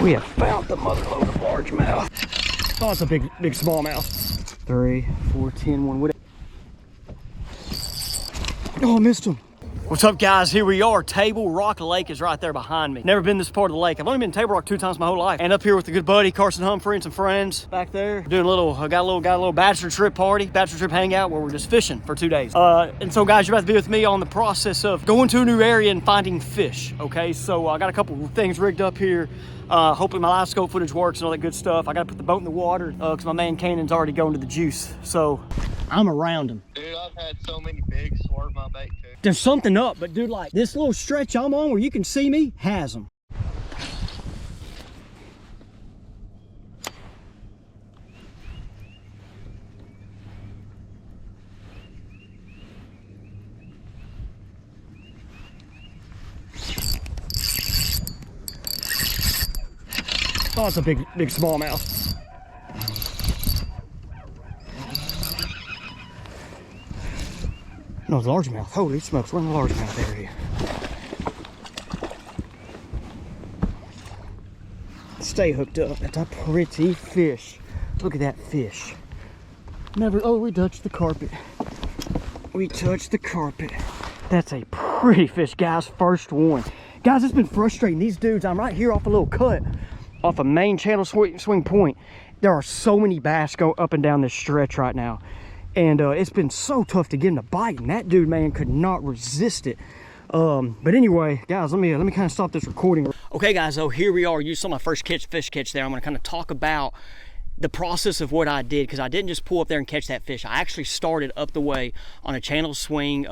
We have found the motherload of largemouth. Oh, it's a big smallmouth. 3, 4, 10, 1. Oh, I missed him. What's up, guys? Here we are. Table Rock Lake is right there behind me. Never been this part of the lake. I've only been to Table Rock 2 times my whole life. And up here with a good buddy, Carson Humphrey, and some friends back there. Doing a little, got a little bachelor trip party, bachelor trip hangout where we're just fishing for 2 days. And so, guys, you're about to be with me on the process of going to a new area and finding fish. Okay, so I got a couple of things rigged up here. Hopefully my live scope footage works and all that good stuff. I got to put the boat in the water because my man Kanan's already going to the juice. So I'm around him. Dude, I've had so many big swerve my bait too. There's something up, but dude, like this little stretch I'm on where you can see me has them. Oh, it's a big smallmouth. No, it's largemouth. Holy smokes, we're in the largemouth area. Stay hooked up. That's a pretty fish. Look at that fish. Never, oh, we touched the carpet. We touched the carpet. That's a pretty fish, guys. First one. Guys, it's been frustrating. These dudes, I'm right here off a little cut. Off a main channel swing point. There are so many bass go up and down this stretch right now. And it's been so tough to get him to bite. And that dude, man, could not resist it. But anyway, guys, let me kind of stop this recording. Okay, guys, so here we are. You saw my first fish catch there. I'm going to kind of talk about the process of what I did, because I didn't just pull up there and catch that fish. I actually started up the way on a channel swing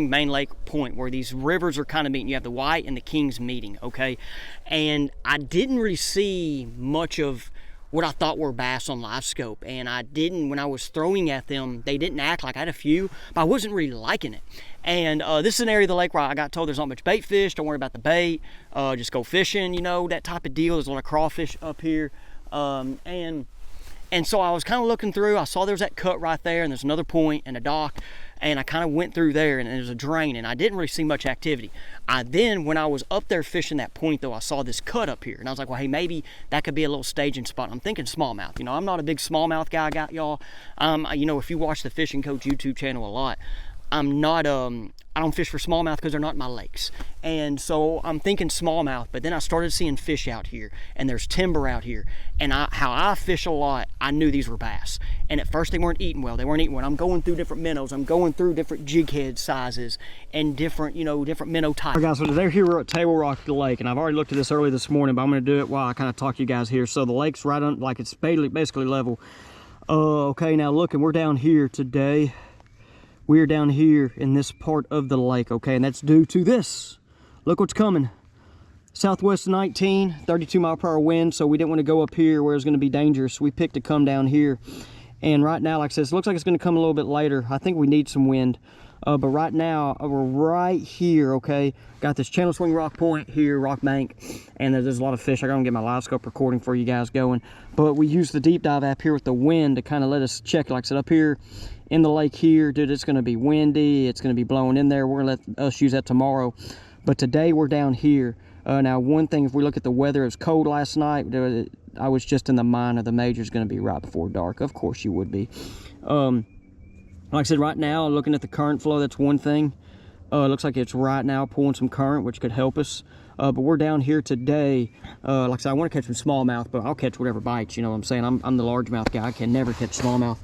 main lake point where these rivers are kind of meeting. You have the White and the Kings meeting, okay? And I didn't really see much of what I thought were bass on live scope, and I didn't, when I was throwing at them, they didn't act like I had a few, but I wasn't really liking it. And this is an area of the lake where I got told there's not much bait fish. Don't worry about the bait, just go fishing, you know, that type of deal. There's a lot of crawfish up here. And so I was kind of looking through. I saw there was that cut right there, and there's another point and a dock, and I kind of went through there, and there's a drain, and I didn't really see much activity. Then when I was up there fishing that point, though, I saw this cut up here, and I was like, well, hey, maybe that could be a little staging spot. I'm thinking smallmouth. You know, I'm not a big smallmouth guy, y'all. You know, if you watch the Fishing Coach YouTube channel a lot, I'm not, I don't fish for smallmouth because they're not in my lakes. And so I'm thinking smallmouth, but then I started seeing fish out here, and there's timber out here. And how I fish a lot, I knew these were bass. And at first they weren't eating well. I'm going through different minnows. I'm going through different jig head sizes and different, you know, different minnow types. All right, guys, so today here we're at Table Rock Lake, and I've already looked at this early this morning, but I'm going to do it while I kind of talk to you guys here. So the lake's right on, like it's basically level. Okay, now look, and we're down here today. We're down here in this part of the lake, okay, and that's due to this. Look what's coming. Southwest 19, 32 mile per hour wind, so we didn't want to go up here where it's going to be dangerous. We picked to come down here, and right now, like I said, it looks like it's going to come a little bit later. I think we need some wind, but right now, we're right here, okay? Got this channel swing rock point here, rock bank, and there's a lot of fish. I gotta get my live scope recording for you guys going, but we use the deep dive app here with the wind to kind of let us check. Like I said, up here in the lake here, dude, it's going to be windy, it's going to be blowing in there. We're going to let us use that tomorrow, but today we're down here. Now, one thing, if we look at the weather, it was cold last night. I was just in the mind of the major's going to be right before dark. Of course you would be. Like I said, right now, looking at the current flow, that's one thing. It looks like it's right now pulling some current, which could help us. But we're down here today. Like I said, I want to catch some smallmouth, but I'll catch whatever bites. You know what I'm saying? I'm the largemouth guy. I can never catch smallmouth.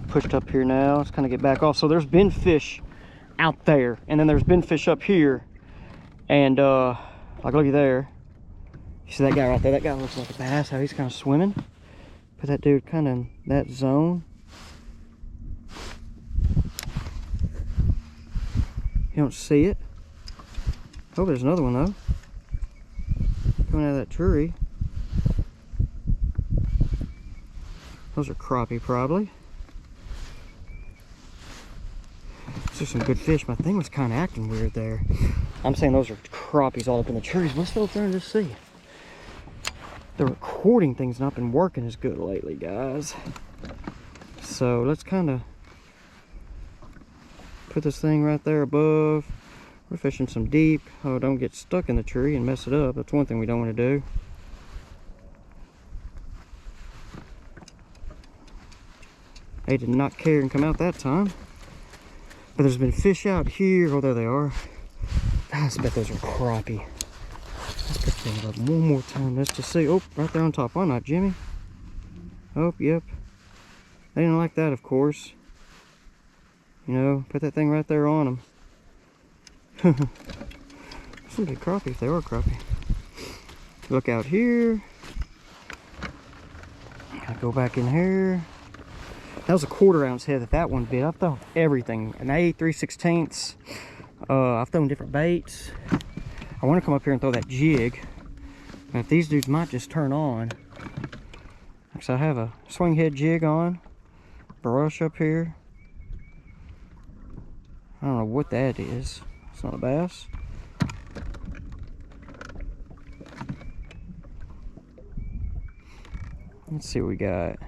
Pushed up here now. Let's kind of get back off. So there's been fish out there, and then there's been fish up here, and like looky there. You see that guy right there? That guy looks like a bass. How he's kind of swimming. Put that dude kind of in that zone. You don't see it. Oh, there's another one though. Coming out of that tree. Those are crappie probably. Those are some good fish. My thing was kind of acting weird there. I'm saying those are crappies all up in the trees. Let's go up there and just see. The recording thing's not been working as good lately, guys. So let's kind of put this thing right there above. We're fishing some deep. Oh, don't get stuck in the tree and mess it up. That's one thing we don't want to do. They did not care and come out that time. But there's been fish out here. Oh, there they are. Guys, I bet those are crappie. Let's put things up one more time just to see. Oh, right there on top. Why not, Jimmy? Oh, yep. They didn't like that, of course. You know, put that thing right there on them. Some big crappie if they are crappie. Look out here. Gotta go back in here. That was a 1/4 ounce head that one bit. I've thrown everything. An 8, 3/16. I've thrown different baits. I want to come up here and throw that jig. But these dudes might just turn on. So I have a swing head jig on. Brush up here. I don't know what that is. It's not a bass. Let's see what we got.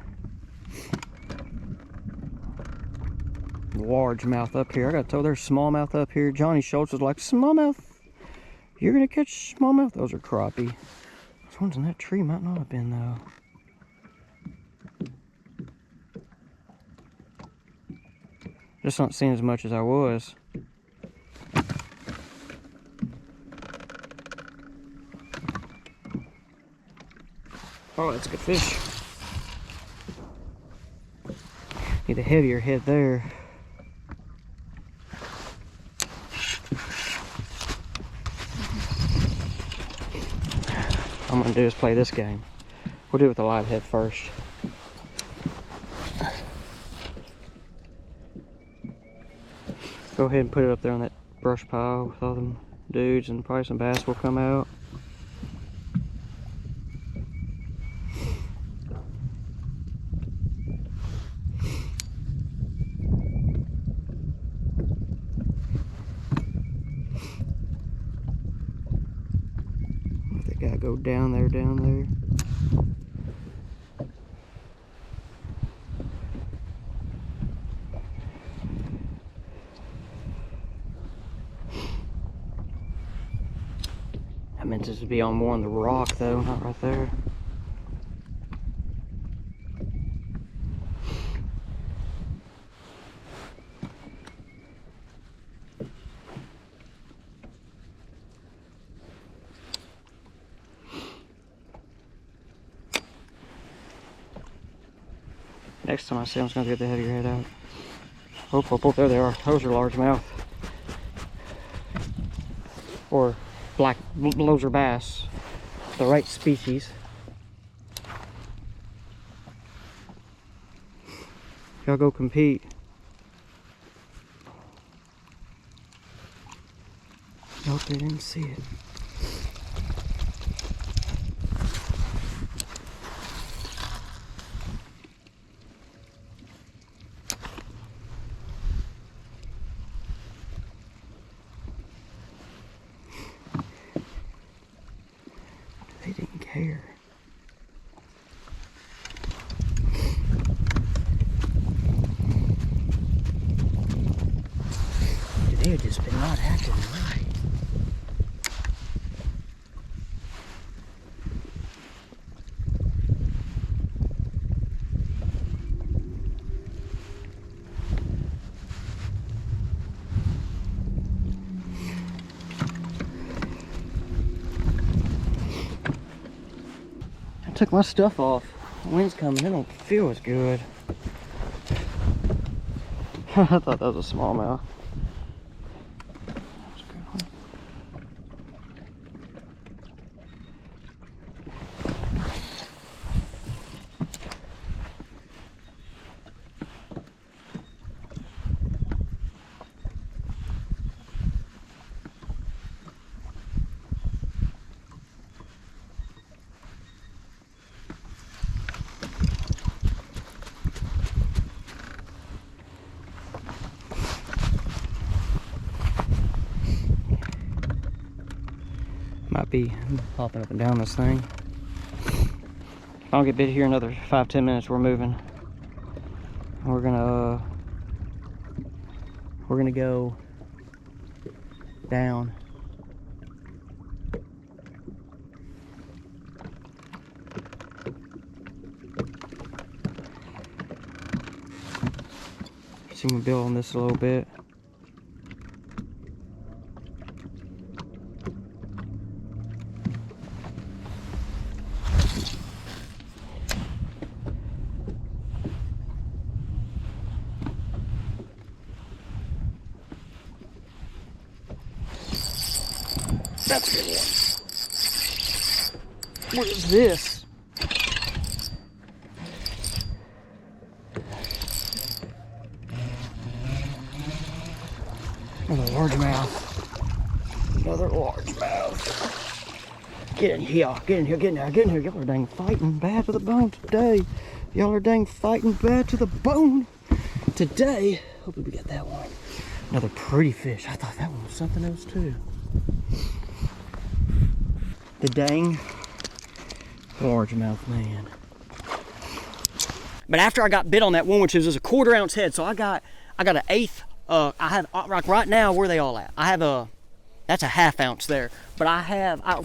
Largemouth up here. I got told there's smallmouth up here. Johnny Schultz was like, smallmouth? You're gonna catch smallmouth? Those are crappie. Those ones in that tree might not have been though. Just not seeing as much as I was. Oh, that's a good fish. Need a heavier head there. What I'm gonna do is play this game. We'll do it with a live head first. Go ahead and put it up there on that brush pile with all them dudes, and probably some bass will come out. They gotta go down there, down there. I meant this to be on more on the rock though, not right there. Next time I see them, I'm just gonna get the heavier head out. Oh, there they are. Those are largemouth. Or black, those are bass. The right species. Y'all go compete. Nope, they didn't see it. They didn't care. They had just been not acting right. I took my stuff off. The wind's coming. It don't feel as good. I thought that was a smallmouth. Might be hopping up and down this thing. If I don't get bit here another 5-10 minutes, we're moving. We're gonna go down. See me build on this a little bit. That's a good one. What is this? Another largemouth. Another largemouth. Get in here, get in here, get in here, get in here. Y'all are dang fighting bad to the bone today. Y'all are dang fighting bad to the bone today. Hopefully we get that one. Another pretty fish. I thought that one was something else too. The dang largemouth, man. But after I got bit on that one, which was a 1/4 ounce head, so I got an 1/8. I have, like right now, where are they all at? I have that's a 1/2 ounce there. But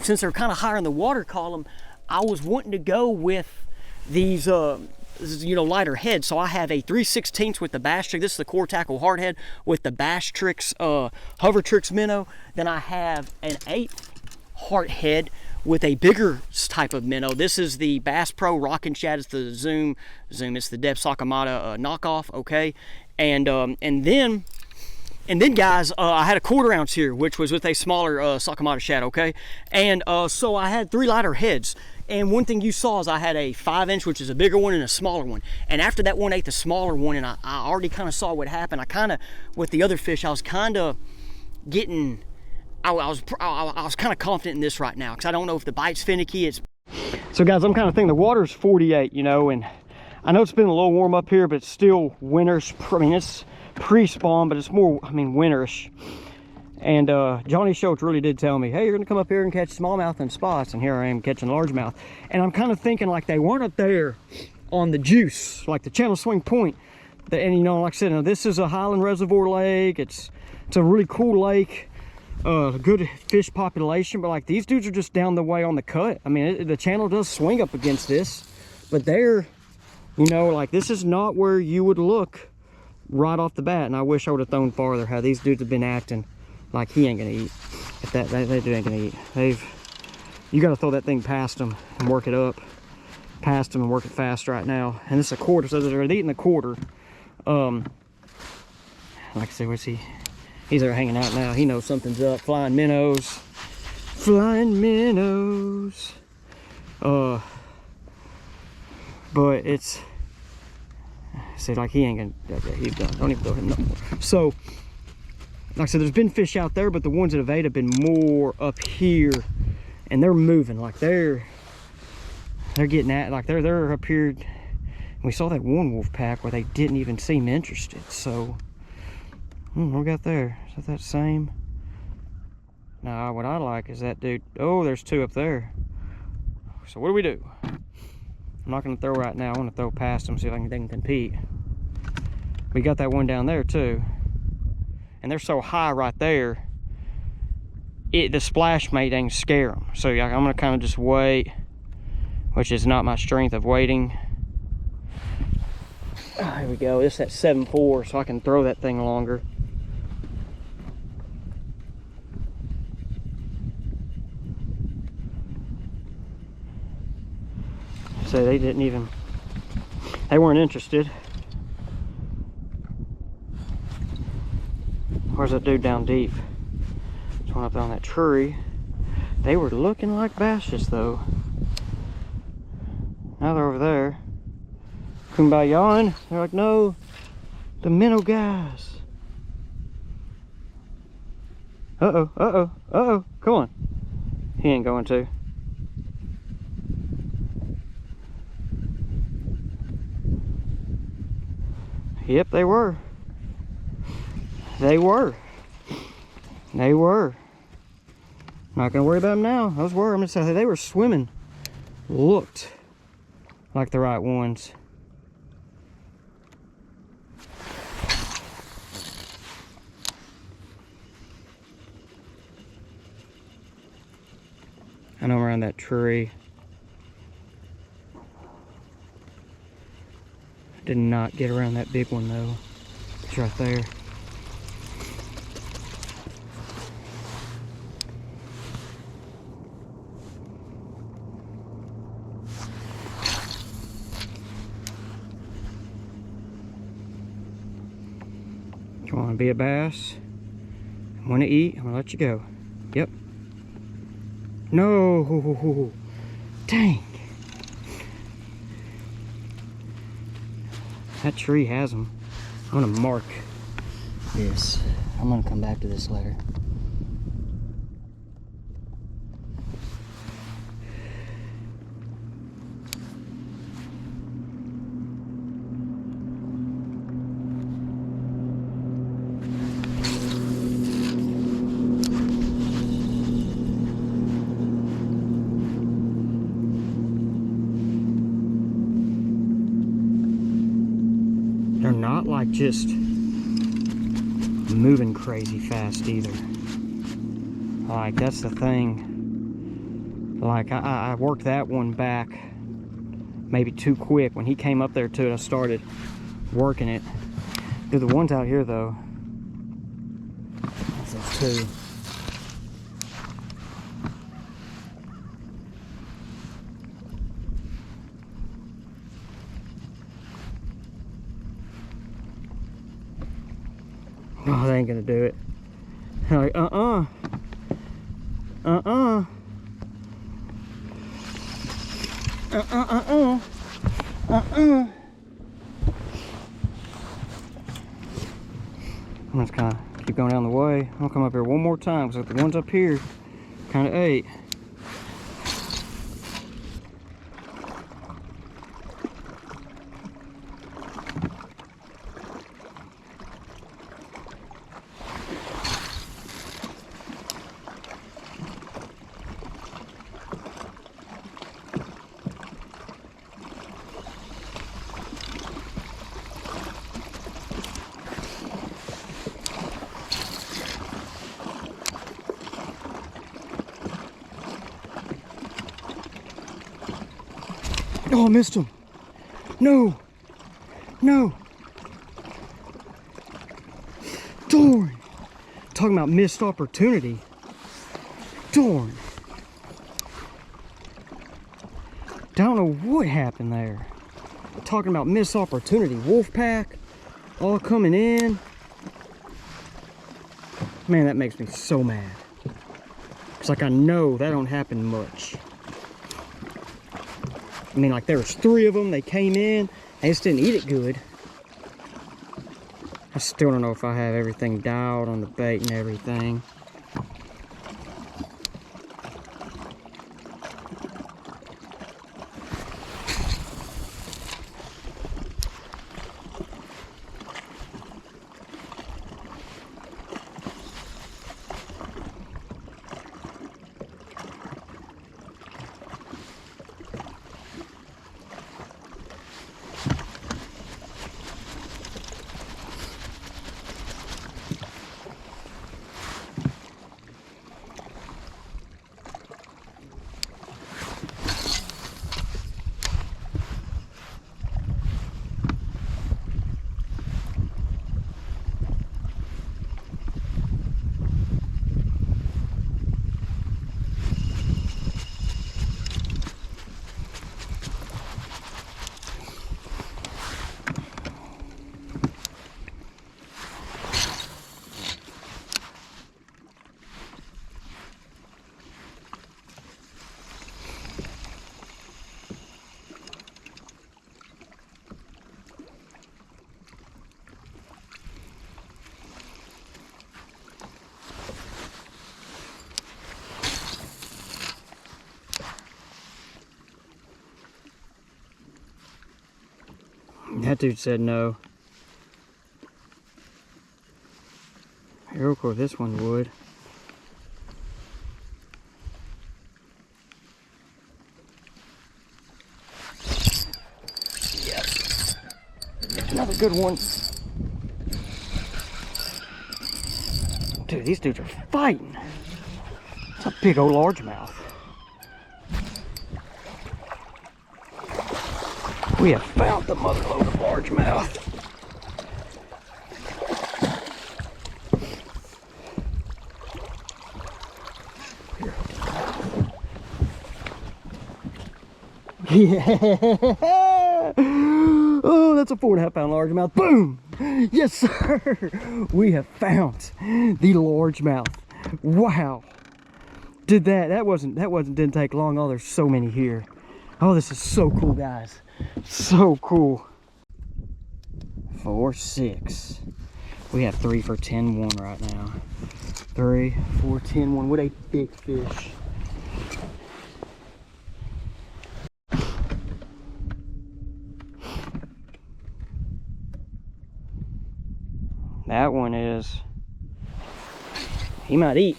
since they're kind of higher in the water column, I was wanting to go with these, lighter heads. So I have a 3/16 with the Bass Trick. This is the Core Tackle Hard Head with the Bass Tricks, Hover Tricks minnow. Then I have an 1/8 heart head with a bigger type of minnow. This is the Bass Pro Rockin' Shad. It's the Zoom. It's the Deb Sakamata knockoff. Okay, and then guys, I had a 1/4 ounce here, which was with a smaller Sakamata shad. Okay, and so I had 3 lighter heads. And one thing you saw is I had a 5-inch, which is a bigger one, and a smaller one. And after that 1/8, the smaller one, and I already kind of saw what happened. I kind of, with the other fish, I was kind of getting. I was kind of confident in this right now, because I don't know if the bite's finicky. So guys, I'm kind of thinking the water's 48, and I know it's been a little warm up here, but it's still winterish. I mean, it's pre-spawn, but it's more, winterish. And Johnny Schultz really did tell me, hey, you're gonna come up here and catch smallmouth in spots, and here I am catching largemouth. And I'm kind of thinking like they weren't up there on the juice, like the Channel Swing Point. And like I said, this is a Highland Reservoir lake. It's a really cool lake. Good fish population, but like these dudes are just down the way on the cut. I mean, the channel does swing up against this, but they're, like this is not where you would look right off the bat. And I wish I would have thrown farther. How these dudes have been acting like he ain't gonna eat. If they ain't gonna eat. You got to throw that thing past them and work it up, past them and work it fast right now. And it's a 1/4, so they're eating a 1/4. Like I said, where's he? He's there hanging out now. He knows something's up. Flying minnows. Flying minnows. But it's... See, like he ain't gonna... Yeah, he's done. Don't even throw him no more. So, like I said, there's been fish out there, but the ones that have ate have been more up here. And they're moving. Like they're getting at... Like they're up here. We saw that one wolf pack where they didn't even seem interested. So... what we got there? Is that same? Nah, what I like is that dude. Oh, there's 2 up there. So what do we do? I'm not going to throw right now. I want to throw past them, see if they can compete. We got that one down there too. And they're so high right there. The splash may dang scare them. So I'm going to kind of just wait, which is not my strength of waiting. Here we go. This is at 7.4, so I can throw that thing longer. So they weren't interested. Where's that dude down deep? There's one up on that tree. They were looking like basses though. Now they're over there. Kumbayaing. They're like, no, the minnow guys. Uh-oh, uh-oh, uh-oh. Come on. He ain't going to. Yep, they were. They were. They were. Not gonna worry about them now. Those were. I'm gonna say they were swimming. Looked like the right ones. I know I'm around that tree. Did not get around that big one though. It's right there. You want to be a bass? I want to eat. I'm gonna let you go. Yep. No. Dang. That tree has them. I'm gonna mark this. I'm gonna come back to this later. They're not like just moving crazy fast either. Like, that's the thing. Like, I worked that one back maybe too quick. When he came up there to it, I started working it. Dude, the ones out here though, that's those two. Oh, they ain't gonna do it. They're like, uh-uh. Uh-uh. Uh-uh. Uh-uh. I'm just kind of keep going down the way. I'm gonna come up here one more time because the ones up here kind of ate. Oh, I missed him. No. No. Darn. Talking about missed opportunity. Darn. Don't know what happened there. Talking about missed opportunity. Wolf pack all coming in. Man, that makes me so mad. It's like I know that don't happen much. I mean, like, there was 3 of them. They came in. They just didn't eat it good. I still don't know if I have everything dialed on the bait and everything. That dude said no. Of course, this one would. Another good one. Dude, these dudes are fighting. It's a big old largemouth. We have found the motherload of largemouth. Yeah! Oh, that's a 4.5 pound largemouth. Boom! Yes, sir! We have found the largemouth. Wow! Didn't take long. Oh, there's so many here. Oh, this is so cool, guys. So cool. 4, 6. We have 3 for 10-1 right now. 3, 4, 10-1. What a big fish. That one is, he might eat.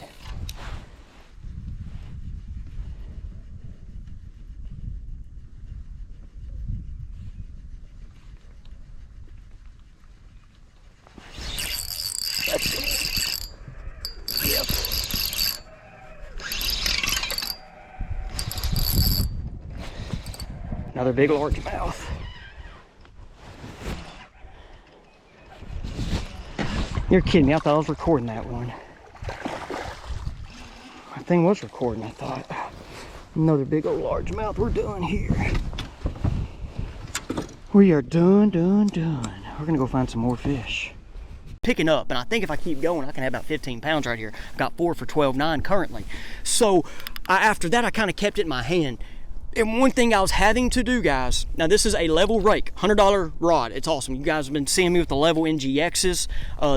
That's it. Yep. Another big largemouth. You're kidding me, I thought I was recording that one. My thing was recording, I thought. Another big old largemouth we're done here. We are done. We're gonna go find some more fish. Picking up, and I think if I keep going, I can have about 15 pounds right here. I've got 4 for 12.9 currently. So after that, I kind of kept it in my hand. And one thing I was having to do, guys, now this is a level rake, $100 rod. It's awesome. You guys have been seeing me with the level NGXs.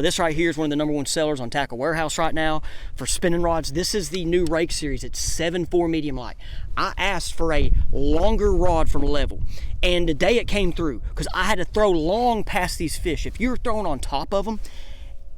This right here is one of the #1 sellers on Tackle Warehouse right now for spinning rods. This is the new rake series. It's 7.4 medium light. I asked for a longer rod from level, and today it came through because I had to throw long past these fish. If you're throwing on top of them,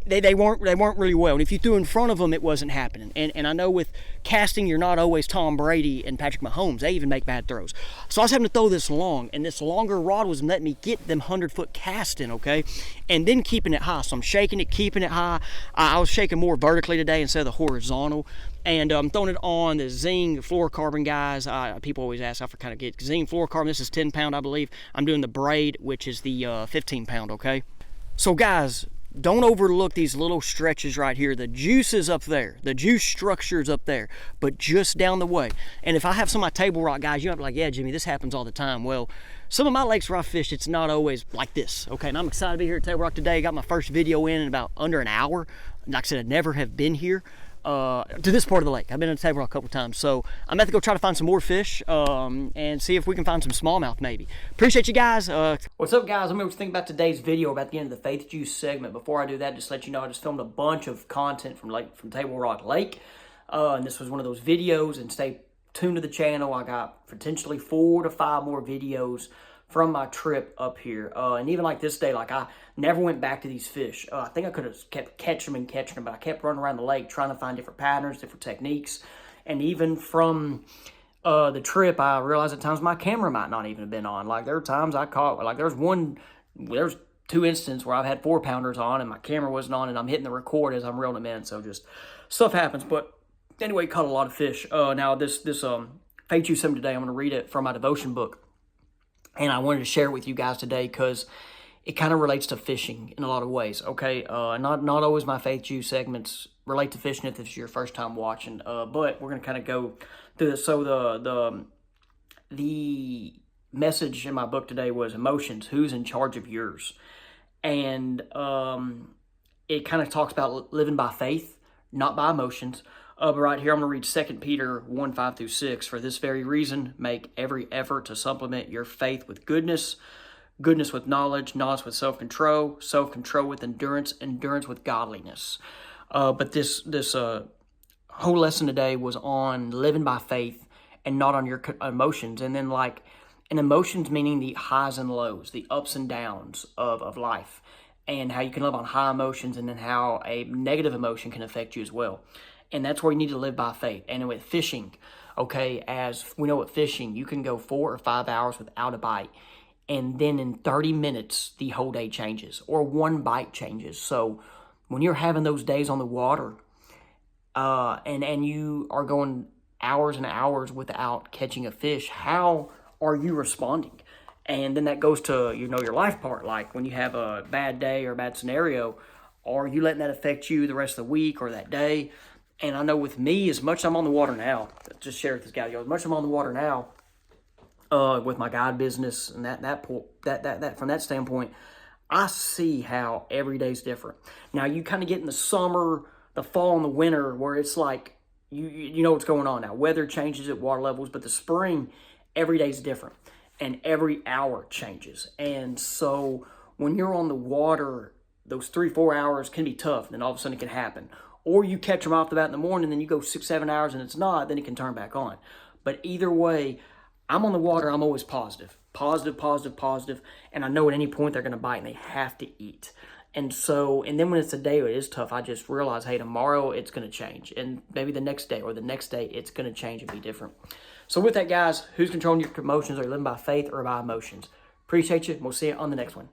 they weren't really well, and if you threw in front of them, it wasn't happening. And I know with casting, you're not always Tom Brady and Patrick Mahomes. They even make bad throws. So I was having to throw this long, and this longer rod was letting me get them 100-foot casting, okay, and then keeping it high. So I'm shaking it, keeping it high. I was shaking more vertically today instead of the horizontal, and I'm throwing it on the Zing fluorocarbon, guys. People always ask, I kind of get Zing fluorocarbon. This is 10 pound, I believe. I'm doing the braid, which is the 15 pound, okay. So guys, don't overlook these little stretches right here. The juice is up there. The juice structure is up there, but just down the way. And if I have some of my table rock guys, you might be like, yeah, Jimmy, this happens all the time. Well, some of my lakes where I fish, it's not always like this, okay? And I'm excited to be here at Table Rock today. Got my first video in about under an hour. Like I said, I never have been here to this part of the lake. I've been in Table Rock a couple times, so I'm about to go try to find some more fish and see if we can find some smallmouth maybe. Appreciate you guys. What's up, guys? Let me think about today's video about the end of the Faith Juice segment. Before I do that, just let you know I just filmed a bunch of content from Table Rock Lake, and this was one of those videos. And stay tuned to the channel. I got potentially 4 to 5 more videos from my trip up here, and even like this day, like I never went back to these fish. I think I could have kept catching them, but I kept running around the lake trying to find different patterns, different techniques. And even from the trip, I realized at times my camera might not even have been on. Like there were times I caught, like there's 2 instances where I've had 4-pounders on and my camera wasn't on, and I'm hitting the record as I'm reeling them in. So just stuff happens. But anyway, caught a lot of fish. Now this Faith Juice segment today, I'm going to read it from my devotion book. And I wanted to share it with you guys today because it kind of relates to fishing in a lot of ways, okay? Not always my Faith Juice segments relate to fishing if this is your first time watching, but we're going to kind of go through this. So the message in my book today was emotions, who's in charge of yours? And it kind of talks about living by faith, not by emotions. But right here, I'm going to read 2 Peter 1:5-6. For this very reason, make every effort to supplement your faith with goodness, goodness with knowledge, knowledge with self-control, self-control with endurance, endurance with godliness. But this whole lesson today was on living by faith and not on your emotions. And then and emotions meaning the highs and lows, the ups and downs of life, and how you can live on high emotions, and then how a negative emotion can affect you as well. And that's where you need to live by faith. And with fishing, okay, as we know with fishing, you can go 4 or 5 hours without a bite. and then in 30 minutes, the whole day changes, or one bite changes. So when you're having those days on the water, and you are going hours and hours without catching a fish, how are you responding? And then that goes to, your life part. Like when you have a bad day or a bad scenario, are you letting that affect you the rest of the week or that day? And I know with me, as much as I'm on the water now, just share with this guy, as much as I'm on the water now, with my guide business and that from that standpoint, I see how every day's different. Now you kind of get in the summer, the fall, and the winter where it's like you know what's going on now. Weather changes at water levels, but the spring, every day's different, and every hour changes. And so when you're on the water, those 3-4 hours can be tough. And then all of a sudden it can happen. Or you catch them off the bat in the morning, then you go 6-7 hours and it's not, then it can turn back on. But either way, I'm on the water, I'm always positive. Positive. And I know at any point they're going to bite and they have to eat. And then when it's a day it is tough, I just realize, hey, tomorrow it's going to change. And maybe the next day or the next day it's going to change and be different. So with that, guys, who's controlling your emotions? Are you living by faith or by emotions? Appreciate you. We'll see you on the next one.